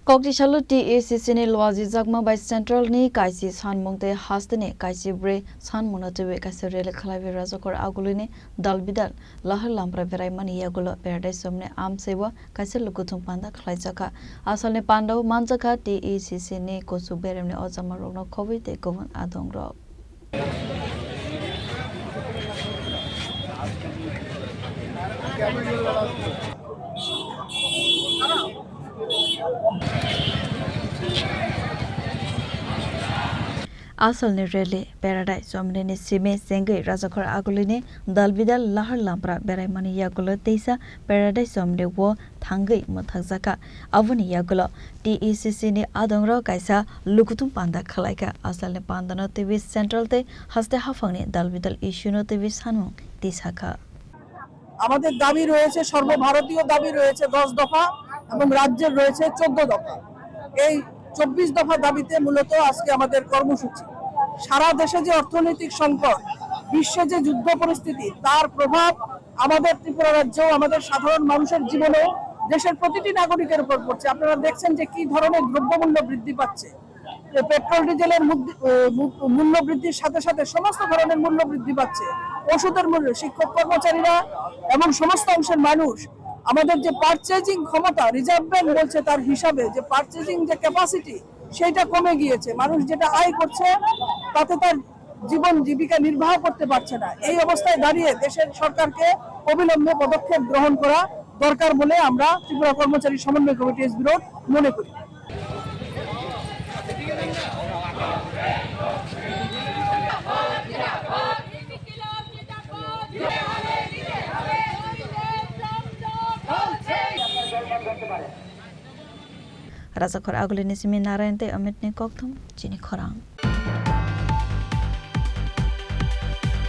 Koktishalu TACC ni Lwaji Jagma by Central ni Kaisi Sanmongte Hastene Kaisi Bre Sanmonatwe Kaisi Rele Khalavi Razakor Agulini Dalbidal Lahar Lampra Veraimani Yagulo Paradise Somne Amsewa Kaisi Lukutung Panda Klaijaka Asalne Pandau Manjaka TACC ni Kosu Beremne Ozamarogno Kovite Govan Adongro Asal ni Rele Paradise Somne ni Sime Senge Razakor Agulini Dalbidal Lahar Lampra Veraimani Yagulo Teisa Paradise Somne Wo Thangai Muthakzaka Avuni Yagulo TACC ni Adongro Kaisa Lukutung Panda Khalaika Asal ni Pandano TV Central te Haste Hafangni Dalbidal Issuno TV Sanmong Tisaka আমাদের দাবি রয়েছে সর্বভারতীয় দাবি রয়েছে 10 দফা এবং রাজ্যের রয়েছে 14 দফা এই 24 দফা দাবিতে মূলত আজকে আমাদের কর্মসূচি সারা দেশে যে অর্থনৈতিক সংকট বিশ্বে যে যুদ্ধ পরিস্থিতি তার প্রভাব আমাদের ত্রিপুরা রাজ্যেও আমাদের সাধারণ মানুষের জীবনে দেশের প্রতিটি নাগরিকের উপর পড়ছে আপনারা দেখছেন যে কি ধরনের দ্রব্যমূল্য বৃদ্ধি পাচ্ছে পেট্রোল ডিজেলের মূল্য বৃদ্ধির সাথে সাথে সমস্ত ধরনের মূল্য বৃদ্ধি পাচ্ছে ওষুধের মূল্য শিক্ষক কর্মচারীরা এবং সমস্ত অংশের মানুষ আমাদের যে পারচেজিং ক্ষমতা রিজার্ভ ব্যাংক বলছে তার হিসাবে যে পারচেজিং যে ক্যাপাসিটি সেটা কমে গিয়েছে মানুষ যেটা আয় করছে তাতে তার জীবন জীবিকা নির্বাহ করতে পারছে না এই অবস্থায় দাঁড়িয়ে দেশের সরকারকে অবিলম্বে পদক্ষেপ গ্রহণ করা দরকার বলে আমরা ত্রিপুরা কর্মচারী সমন্বয় কমিটি এসবিরো মনে করি Razakor Agulini Simi Narayante Amit ni Kokthum Chini Khorang